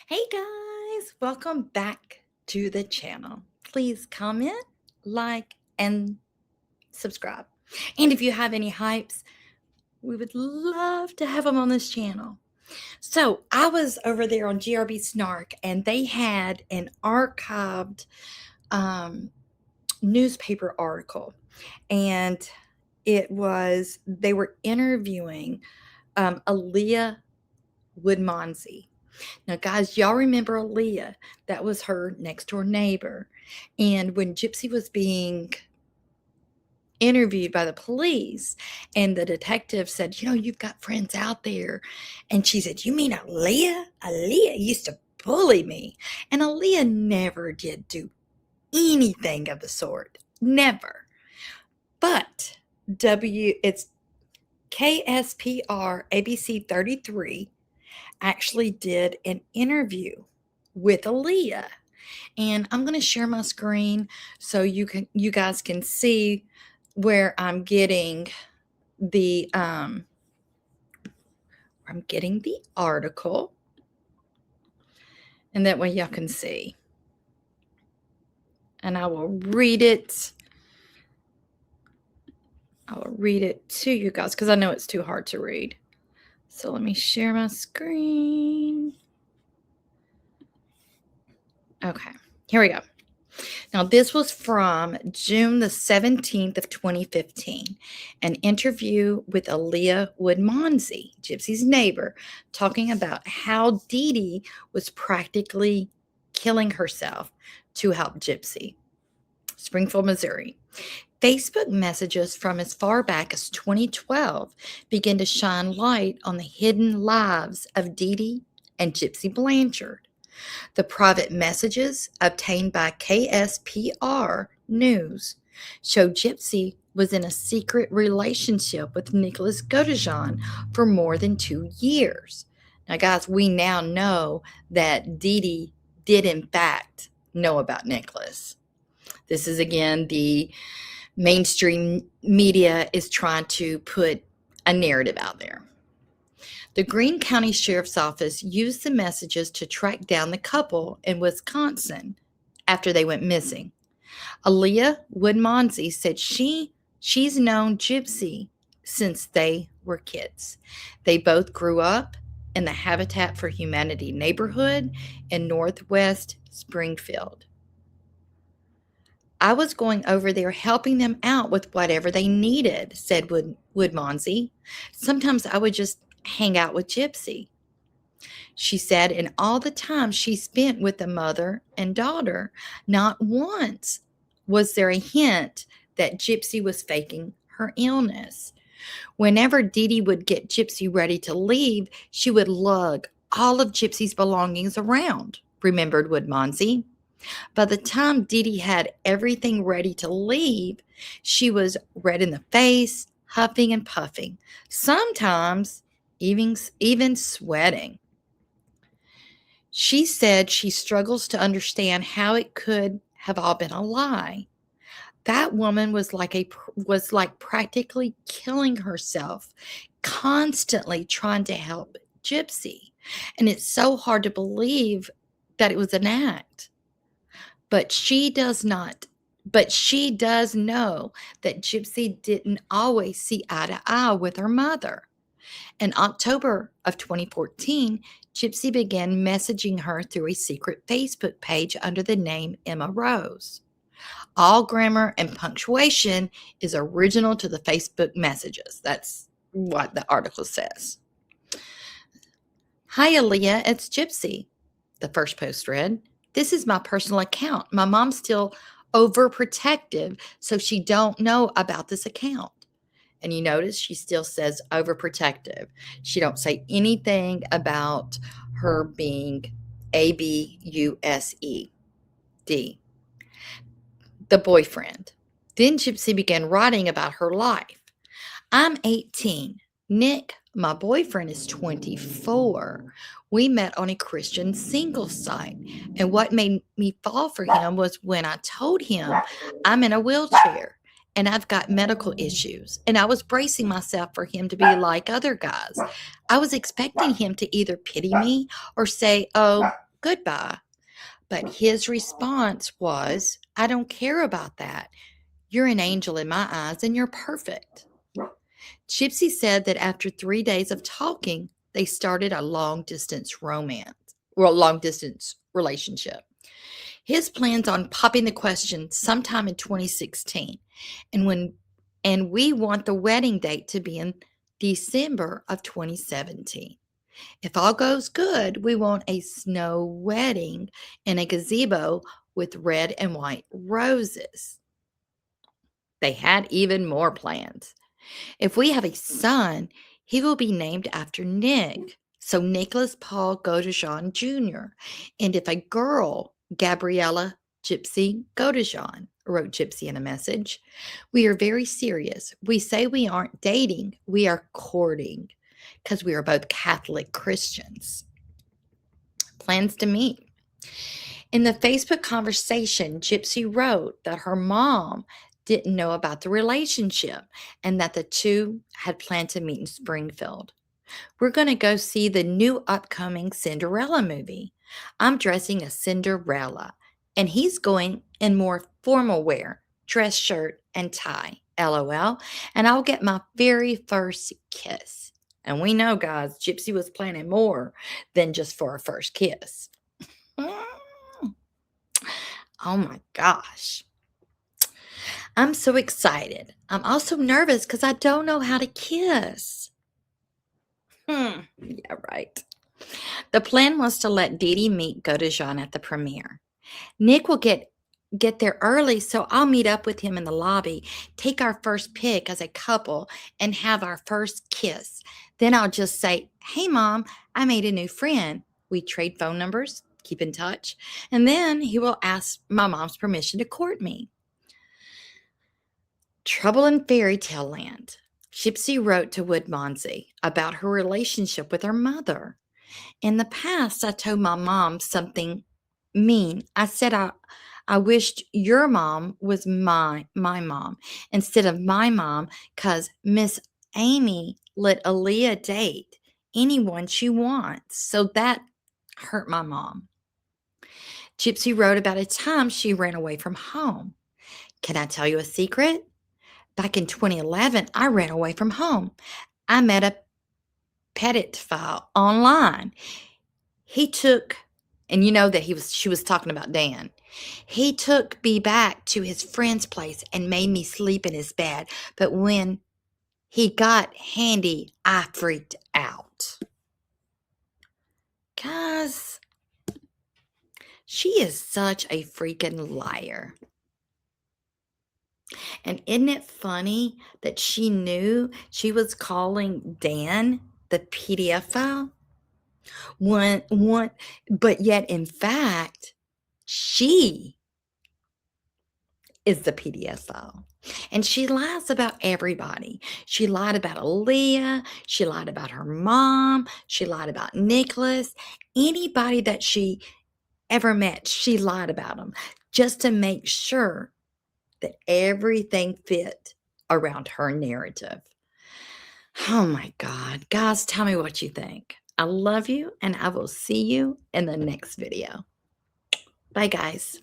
Hey guys, welcome back to the channel. Please comment, like, and subscribe. And if you have any hypes, we would love to have them on this channel. So I was over there on GRBSnarkk and they had an archived newspaper article. And they were interviewing Aaliyah Woodmansey. Now, guys, y'all remember Aaliyah? That was her next door neighbor. And when Gypsy was being interviewed by the police, and the detective said, you've got friends out there. And she said, you mean Aaliyah? Aaliyah used to bully me. And Aaliyah never did do anything of the sort. Never. But it's KSPR ABC 33 actually did an interview with Aaliyah. And I'm going to share my screen so you guys can see where I'm getting the article. And that way y'all can see. And I will read it. I will read it to you guys because I know it's too hard to read. So let me share my screen. Okay, here we go. Now, this was from June the 17th of 2015, an interview with Aaliyah Woodmansey, Gypsy's neighbor, talking about how Dee Dee was practically killing herself to help Gypsy. Springfield, Missouri. Facebook messages from as far back as 2012 began to shine light on the hidden lives of Dee Dee and Gypsy Blanchard. The private messages obtained by KSPR News show Gypsy was in a secret relationship with Nicholas Godejohn for more than 2 years. Now, guys, we now know that Dee Dee did, in fact, know about Nicholas. This is, again, the mainstream media is trying to put a narrative out there. The Greene County Sheriff's Office used the messages to track down the couple in Wisconsin after they went missing. Aaliyah Woodmansey said she's known Gypsy since they were kids. They both grew up in the Habitat for Humanity neighborhood in Northwest Springfield. I was going over there helping them out with whatever they needed, said Woodmansey. Sometimes I would just hang out with Gypsy. She said, and all the time she spent with the mother and daughter, not once was there a hint that Gypsy was faking her illness. Whenever Dee Dee would get Gypsy ready to leave, she would lug all of Gypsy's belongings around, remembered Woodmansey. By the time Dee Dee had everything ready to leave, she was red in the face, huffing and puffing, sometimes even sweating. She said she struggles to understand how it could have all been a lie. That woman was like practically killing herself, constantly trying to help Gypsy. And it's so hard to believe that it was an act. But she does know that Gypsy didn't always see eye to eye with her mother. In October of 2014, Gypsy began messaging her through a secret Facebook page under the name Emma Rose. All grammar and punctuation is original to the Facebook messages. That's what the article says. Hi, Aaliyah, it's Gypsy, the first post read. This is my personal account. My mom's still overprotective, so she don't know about this account. And you notice she still says overprotective. She don't say anything about her being ABUSED, the boyfriend. Then Gypsy began writing about her life. I'm 18. Nick, my boyfriend, is 24. We met on a Christian singles site. And what made me fall for him was when I told him I'm in a wheelchair and I've got medical issues. And I was bracing myself for him to be like other guys. I was expecting him to either pity me or say, oh, goodbye. But his response was, I don't care about that. You're an angel in my eyes and you're perfect. Gypsy said that after 3 days of talking, they started a long distance relationship. His plans on popping the question sometime in 2016. And we want the wedding date to be in December of 2017. If all goes good, we want a snow wedding in a gazebo with red and white roses. They had even more plans. If we have a son, he will be named after Nick. So Nicholas Paul Godejean Jr. And if a girl, Gabriella Gypsy Godejean, wrote Gypsy in a message. We are very serious. We say we aren't dating, we are courting because we are both Catholic Christians. Plans to meet. In the Facebook conversation, Gypsy wrote that her mom didn't know about the relationship and that the two had planned to meet in Springfield. We're going to go see the new upcoming Cinderella movie. I'm dressing as Cinderella, and he's going in more formal wear, dress shirt and tie, LOL, and I'll get my very first kiss. And we know, guys, Gypsy was planning more than just for a first kiss. Oh my gosh. I'm so excited. I'm also nervous because I don't know how to kiss. Yeah, right. The plan was to let Dee Dee meet Godejean at the premiere. Nick will get there early, so I'll meet up with him in the lobby, take our first pic as a couple, and have our first kiss. Then I'll just say, hey, Mom, I made a new friend. We trade phone numbers, keep in touch, and then he will ask my mom's permission to court me. Trouble in Fairy Tale Land. Gypsy wrote to Woodmansey about her relationship with her mother. In the past, I told my mom something mean. I said I wished your mom was my mom instead of my mom because Miss Amy let Aaliyah date anyone she wants. So that hurt my mom. Gypsy wrote about a time she ran away from home. Can I tell you a secret? Back in 2011, I ran away from home. I met a pedophile online. He took, and you know that she was talking about Dan. He took me back to his friend's place and made me sleep in his bed. But when he got handy, I freaked out. Guys, she is such a freaking liar. And isn't it funny that she knew she was calling Dan the PDF file? But yet, in fact, she is the PDF file. And she lies about everybody. She lied about Aaliyah. She lied about her mom. She lied about Nicholas. Anybody that she ever met, she lied about them just to make sure that everything fit around her narrative. Oh my God. Guys, tell me what you think. I love you, and I will see you in the next video. Bye, guys.